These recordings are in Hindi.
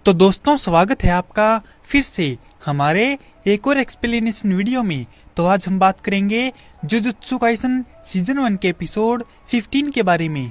तो दोस्तों स्वागत है आपका फिर से हमारे एक और एक्सप्लेनेशन वीडियो में। तो आज हम बात करेंगे जुजुत्सु काइसन सीजन 1 के एपिसोड 15 के बारे में।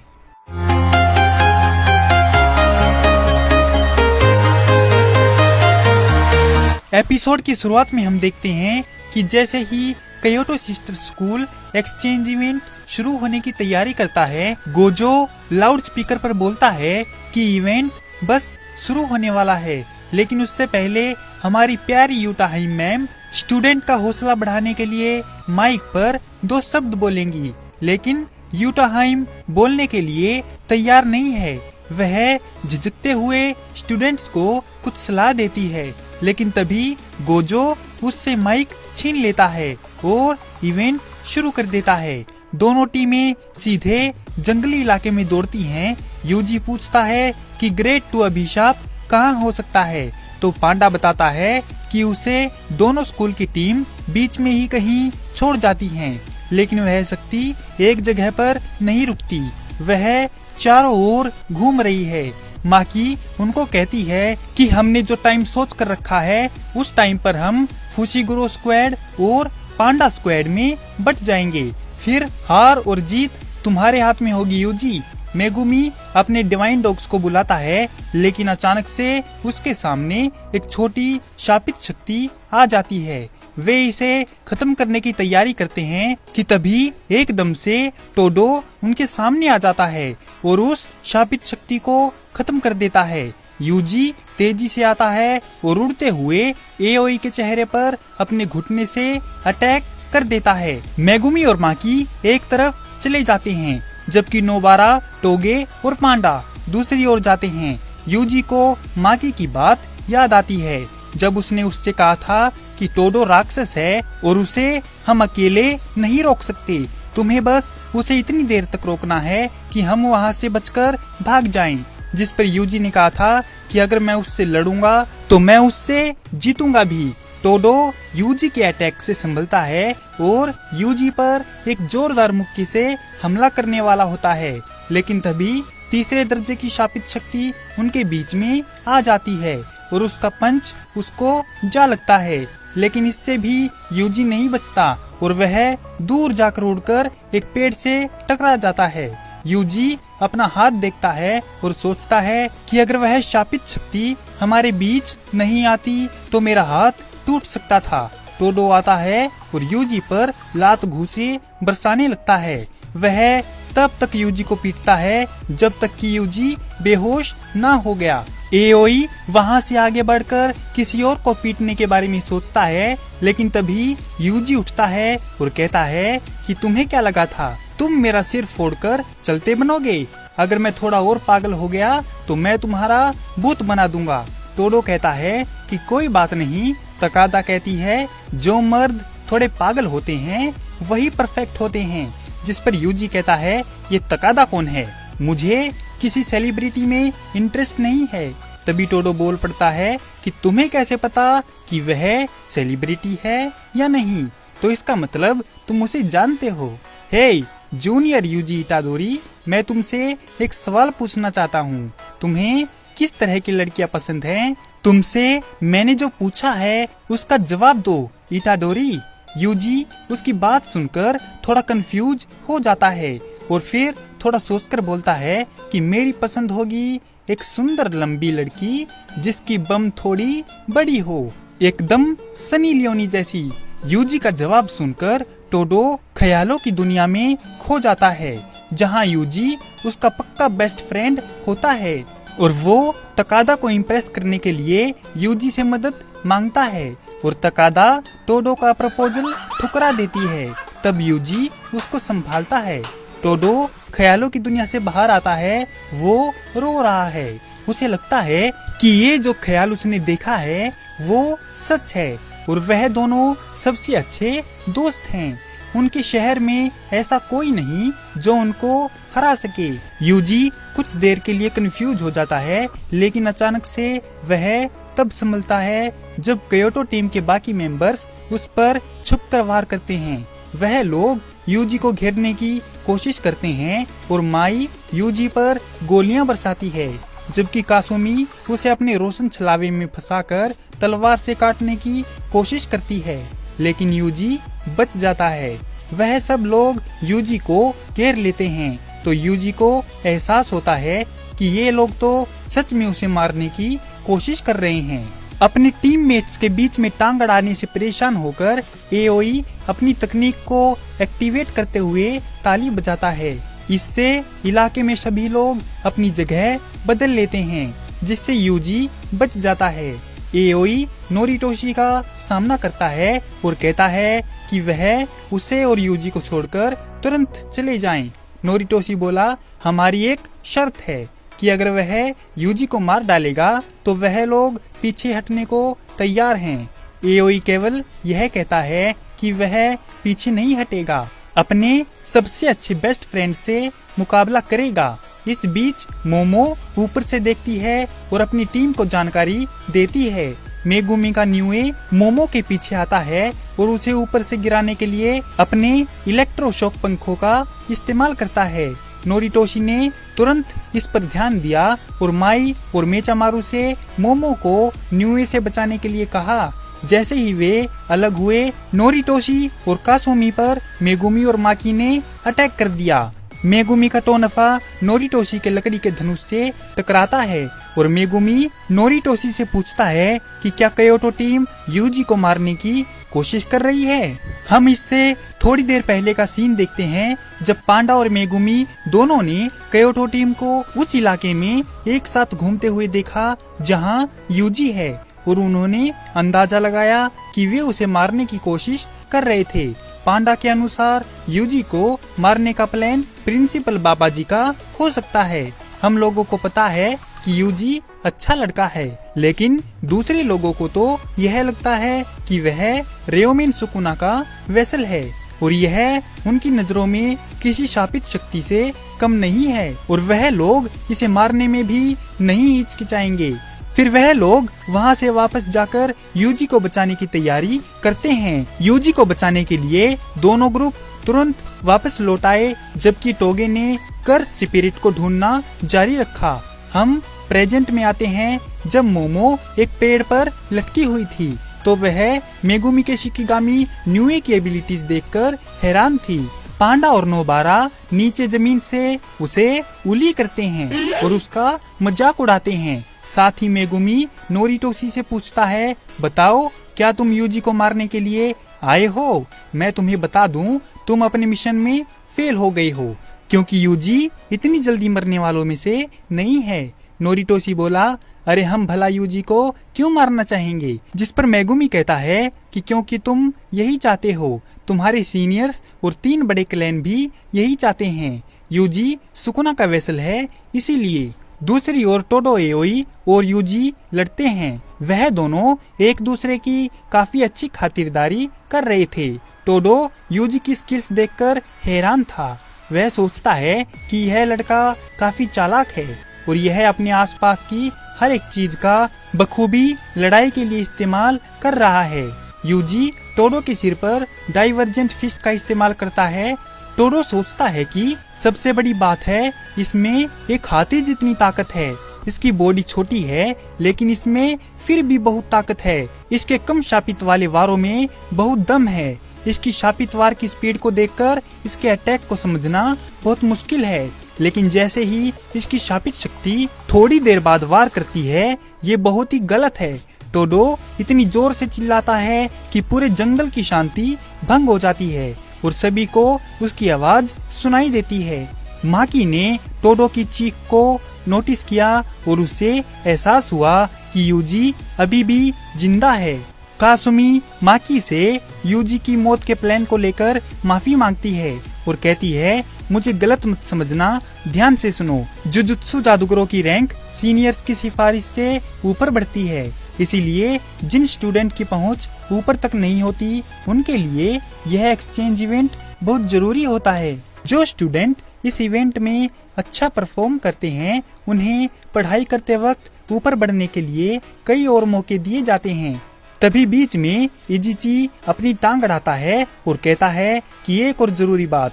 एपिसोड की शुरुआत में हम देखते हैं कि जैसे ही Kyoto sister school exchange event शुरू होने की तैयारी करता है, गोजो लाउड स्पीकर पर बोलता है कि इवेंट बस शुरू होने वाला है। लेकिन उससे पहले हमारी प्यारी यूटा हाइम मैम स्टूडेंट का हौसला बढ़ाने के लिए माइक पर 2 शब्द बोलेंगी, लेकिन यूटा हाइम बोलने के लिए तैयार नहीं है। वह झिझकते हुए स्टूडेंट्स को कुछ सलाह देती है, लेकिन तभी गोजो उससे माइक छीन लेता है और इवेंट शुरू कर देता है। दोनों टीमें सीधे जंगली इलाके में दौड़ती हैं। यूजी पूछता है कि ग्रेड 2 अभिशाप कहाँ हो सकता है, तो पांडा बताता है कि उसे दोनों स्कूल की टीम बीच में ही कहीं छोड़ जाती हैं। लेकिन वह शक्ति एक जगह पर नहीं रुकती, वह चारों ओर घूम रही है। माकी उनको कहती है कि हमने जो टाइम सोच कर रखा है उस टाइम पर हम फुशिगुरो स्क्वाड और पांडा स्क्वाड में बट जाएंगे, फिर हार और जीत तुम्हारे हाथ में होगी यूजी। मेगुमी अपने डिवाइन डॉग्स को बुलाता है, लेकिन अचानक से उसके सामने एक छोटी शापित शक्ति आ जाती है। वे इसे खत्म करने की तैयारी करते हैं कि तभी एकदम से टोडो उनके सामने आ जाता है और उस शापित शक्ति को खत्म कर देता है। यूजी तेजी से आता है और उड़ते हुए एओई के चेहरे पर अपने घुटने से अटैक कर देता है। मेगुमी और माकी एक तरफ चले जाते हैं, जबकि नोबारा, टोगे और पांडा दूसरी ओर जाते हैं। यूजी को माकी की बात याद आती है, जब उसने उससे कहा था कि टोडो राक्षस है और उसे हम अकेले नहीं रोक सकते। तुम्हें बस उसे इतनी देर तक रोकना है कि हम वहाँ से बचकर भाग जाएं। जिस पर यूजी ने कहा था कि अगर मैं उससे लड़ूंगा तो मैं उससे जीतूंगा भी। टोडो यूजी के अटैक से संभलता है और यूजी पर एक जोरदार मुक्की से हमला करने वाला होता है, लेकिन तभी तीसरे दर्जे की शापित शक्ति उनके बीच में आ जाती है और उसका पंच उसको जा लगता है। लेकिन इससे भी यूजी नहीं बचता और वह दूर जाकर उड़कर एक पेड़ से टकरा जाता है। यूजी अपना हाथ देखता है और सोचता है कि अगर वह शापित शक्ति हमारे बीच नहीं आती तो मेरा हाथ टूट सकता था। टोडो आता है और यूजी पर लात घूंसे बरसाने लगता है। वह तब तक यूजी को पीटता है जब तक कि यूजी बेहोश ना हो गया। एओई वहाँ से आगे बढ़कर किसी और को पीटने के बारे में सोचता है, लेकिन तभी यूजी उठता है और कहता है कि तुम्हें क्या लगा था, तुम मेरा सिर फोड़कर चलते बनोगे? अगर मैं थोड़ा और पागल हो गया तो मैं तुम्हारा भूत बना दूंगा। टोडो कहता है कि कोई बात नहीं। तकादा कहती है जो मर्द थोड़े पागल होते हैं वही परफेक्ट होते हैं। जिस पर यूजी कहता है ये तकादा कौन है, मुझे किसी सेलिब्रिटी में इंटरेस्ट नहीं है। तभी टोडो बोल पड़ता है कि तुम्हें कैसे पता कि वह सेलिब्रिटी है या नहीं, तो इसका मतलब तुम उसे जानते हो। हे जूनियर यूजी इटाडोरी, मैं तुमसे एक सवाल पूछना चाहता हूँ, तुम्हें किस तरह की लड़कियाँ पसंद हैं? तुमसे मैंने जो पूछा है उसका जवाब दो इटाडोरी। यूजी उसकी बात सुनकर थोड़ा कंफ्यूज हो जाता है और फिर थोड़ा सोचकर बोलता है कि मेरी पसंद होगी एक सुंदर लंबी लड़की जिसकी बम थोड़ी बड़ी हो, एकदम सनी लियोनी जैसी। यूजी का जवाब सुनकर टोडो ख्यालों की दुनिया में खो जाता है, जहाँ यूजी उसका पक्का बेस्ट फ्रेंड होता है और वो तकादा को इम्प्रेस करने के लिए यूजी से मदद मांगता है और तकादा टोडो का प्रपोजल ठुकरा देती है। तब यूजी उसको संभालता है। टोडो ख्यालों की दुनिया से बाहर आता है, वो रो रहा है। उसे लगता है कि ये जो ख्याल उसने देखा है वो सच है और वह दोनों सबसे अच्छे दोस्त हैं। उनके शहर में ऐसा कोई नहीं जो उनको हरा सके। यूजी कुछ देर के लिए कंफ्यूज हो जाता है, लेकिन अचानक से वह तब संभलता है जब क्योटो टीम के बाकी मेंबर्स उस पर छुपकर वार करते हैं। वह लोग यूजी को घेरने की कोशिश करते हैं और माई यूजी पर गोलियां बरसाती है। जबकि कासुमी उसे अपने रोशन छलावे में फंसाकर तलवार से काटने की कोशिश करती है, लेकिन यूजी बच जाता है। वह सब लोग यूजी को घेर लेते हैं, तो यूजी को एहसास होता है कि ये लोग तो सच में उसे मारने की कोशिश कर रहे हैं। अपने टीममेट्स के बीच में टांग अड़ाने से परेशान होकर एओई अपनी तकनीक को एक्टिवेट करते हुए ताली बजाता है। इससे इलाके में सभी लोग अपनी जगह बदल लेते हैं, जिससे यूजी बच जाता है। एओई नोरिटोशी का सामना करता है और कहता है कि वह उसे और यूजी को छोड़कर तुरंत चले जाएं। नोरिटोशी बोला, हमारी एक शर्त है कि अगर वह यूजी को मार डालेगा तो वह लोग पीछे हटने को तैयार हैं। एओई केवल यह कहता है कि वह पीछे नहीं हटेगा, अपने सबसे अच्छे बेस्ट फ्रेंड से मुकाबला करेगा। इस बीच मोमो ऊपर से देखती है और अपनी टीम को जानकारी देती है। मेगुमी का न्यूए मोमो के पीछे आता है और उसे ऊपर से गिराने के लिए अपने इलेक्ट्रोशॉक पंखों का इस्तेमाल करता है। नोरिटोशी ने तुरंत इस पर ध्यान दिया और माई और मेचामारू से मोमो को न्यूए से बचाने के लिए कहा। जैसे ही वे अलग हुए, नोरिटोशी और कासुमी पर मेगुमी और माकी ने अटैक कर दिया। मेगुमी का टोनफा नोरिटोशी के लकड़ी के धनुष से टकराता है और मेगुमी नोरिटोशी से पूछता है कि क्या कयोटो टीम यूजी को मारने की कोशिश कर रही है। हम इससे थोड़ी देर पहले का सीन देखते हैं, जब पांडा और मेगुमी दोनों ने कयोटो टीम को उस इलाके में एक साथ घूमते हुए देखा जहां यूजी है, और उन्होंने अंदाजा लगाया कि वे उसे मारने की कोशिश कर रहे थे। पांडा के अनुसार यूजी को मारने का प्लान प्रिंसिपल बाबा जी का हो सकता है। हम लोगों को पता है कि यूजी अच्छा लड़का है, लेकिन दूसरे लोगों को तो यह लगता है कि वह रेयोमिन सुकुना का वेसल है और यह उनकी नजरों में किसी शापित शक्ति से कम नहीं है, और वह लोग इसे मारने में भी नहीं हिचकिचाएंगे। फिर वह लोग वहां से वापस जाकर यूजी को बचाने की तैयारी करते हैं। यूजी को बचाने के लिए दोनों ग्रुप तुरंत वापस लौट आए, जबकि टोगे ने कर्स स्पिरिट को ढूंढना जारी रखा। हम प्रेजेंट में आते हैं, जब मोमो एक पेड़ पर लटकी हुई थी तो वह मेगुमी के शिकिगामी न्यूए की एबिलिटीज देखकर हैरान थी। पांडा और नोबारा नीचे जमीन से उसे उली करते हैं और उसका मजाक उड़ाते हैं। साथ ही मेगुमी नोरिटोशी से पूछता है, बताओ क्या तुम यूजी को मारने के लिए आए हो? मैं तुम्हें बता दूं, तुम अपने मिशन में फेल हो गई हो, क्योंकि यूजी इतनी जल्दी मरने वालों में से नहीं है। नोरिटोशी बोला, अरे हम भला यूजी को क्यों मारना चाहेंगे? जिस पर मेगुमी कहता है कि क्योंकि तुम यही चाहते हो, तुम्हारे सीनियर्स और 3 बड़े क्लैन भी यही चाहते हैं। यूजी सुकुना का वेसल है, इसीलिए। दूसरी ओर टोडो एओई और यूजी लड़ते हैं। वह दोनों एक दूसरे की काफी अच्छी खातिरदारी कर रहे थे। टोडो यूजी की स्किल्स देखकर हैरान था। वह सोचता है कि यह लड़का काफी चालाक है और यह अपने आसपास की हर एक चीज का बखूबी लड़ाई के लिए इस्तेमाल कर रहा है। यूजी टोडो के सिर पर डाइवर्जेंट फिस्ट का इस्तेमाल करता है। टोडो सोचता है कि सबसे बड़ी बात है, इसमें एक हाथी जितनी ताकत है। इसकी बॉडी छोटी है, लेकिन इसमें फिर भी बहुत ताकत है। इसके कम शापित वाले वारों में बहुत दम है। इसकी शापित वार की स्पीड को देखकर इसके अटैक को समझना बहुत मुश्किल है, लेकिन जैसे ही इसकी शापित शक्ति थोड़ी देर बाद वार करती है, ये बहुत ही गलत है। टोडो इतनी जोर से चिल्लाता है कि पूरे जंगल की शांति भंग हो जाती है और सभी को उसकी आवाज सुनाई देती है। माकी ने टोडो की चीख को नोटिस किया और उससे एहसास हुआ कि यूजी अभी भी जिंदा है। कासुमी माकी से यूजी की मौत के प्लान को लेकर माफी मांगती है और कहती है, मुझे गलत मत समझना, ध्यान से सुनो। जुजुत्सु जादूगरों की रैंक सीनियर्स की सिफारिश से ऊपर बढ़ती है, इसीलिए जिन स्टूडेंट की पहुंच ऊपर तक नहीं होती, उनके लिए यह एक्सचेंज इवेंट बहुत जरूरी होता है। जो स्टूडेंट इस इवेंट में अच्छा परफॉर्म करते हैं, उन्हें पढ़ाई करते वक्त ऊपर बढ़ने के लिए कई और मौके दिए जाते हैं। तभी बीच में इजिची अपनी टांग अड़ाता है और कहता है कि एक और जरूरी बात,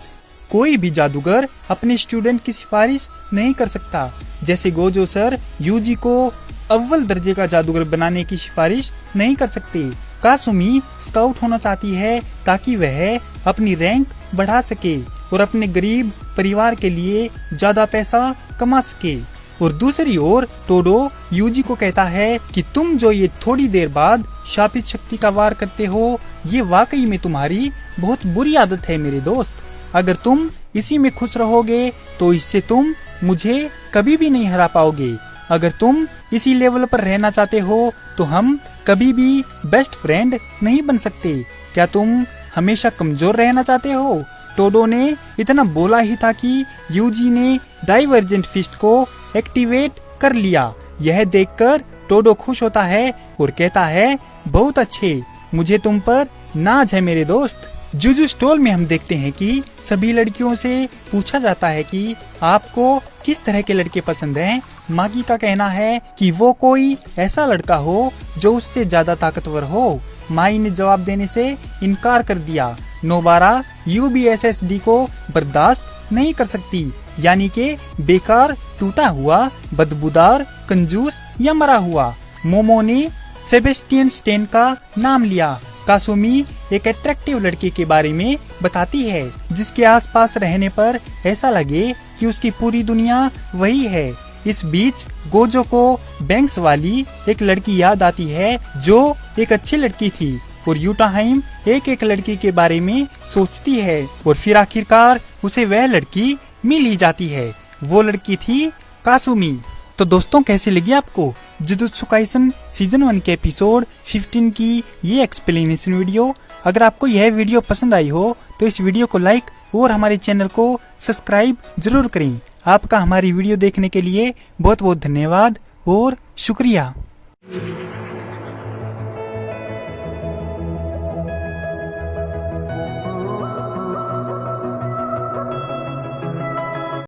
कोई भी जादूगर अपने स्टूडेंट की सिफारिश नहीं कर सकता। जैसे गोजो सर यूजी को अव्वल दर्जे का जादूगर बनाने की सिफारिश नहीं कर सकते। कासुमी स्काउट होना चाहती है ताकि वह अपनी रैंक बढ़ा सके और अपने गरीब परिवार के लिए ज्यादा पैसा कमा सके। और दूसरी ओर टोडो यूजी को कहता है कि तुम जो ये थोड़ी देर बाद शापित शक्ति का वार करते हो, ये वाकई में तुम्हारी बहुत बुरी आदत है मेरे दोस्त। अगर तुम इसी में खुश रहोगे तो इससे तुम मुझे कभी भी नहीं हरा पाओगे। अगर तुम इसी लेवल पर रहना चाहते हो तो हम कभी भी बेस्ट फ्रेंड नहीं बन सकते। क्या तुम हमेशा कमजोर रहना चाहते हो? टोडो ने इतना बोला ही था कि यूजी ने डाइवर्जेंट फिस्ट को एक्टिवेट कर लिया। यह देखकर टोडो खुश होता है और कहता है, बहुत अच्छे, मुझे तुम पर नाज है मेरे दोस्त। जुजू स्टोल में हम देखते हैं कि सभी लड़कियों से पूछा जाता है कि आपको किस तरह के लड़के पसंद हैं। मागी का कहना है कि वो कोई ऐसा लड़का हो जो उससे ज्यादा ताकतवर हो। माई ने जवाब देने से इनकार कर दिया। नोबारा UBSSD को बर्दाश्त नहीं कर सकती, यानी के बेकार, टूटा हुआ, बदबूदार, कंजूस या मरा हुआ। मोमो ने सेबेस्टियन स्टेन का नाम लिया। कासुमी एक अट्रैक्टिव लड़के के बारे में बताती है जिसके आसपास रहने पर ऐसा लगे कि उसकी पूरी दुनिया वही है। इस बीच गोजो को बैंक्स वाली एक लड़की याद आती है जो एक अच्छी लड़की थी और यूटाहाइम एक लड़की के बारे में सोचती है और फिर आखिरकार उसे वह लड़की मिल ही जाती है। वो लड़की थी कासुमी। तो दोस्तों, कैसे लगी आपको जुजुत्सु काइसन सीजन 1 के एपिसोड 15 की ये एक्सप्लेनेशन वीडियो? अगर आपको यह वीडियो पसंद आई हो तो इस वीडियो को लाइक और हमारे चैनल को सब्सक्राइब जरूर करें। आपका हमारी वीडियो देखने के लिए बहुत बहुत धन्यवाद और शुक्रिया।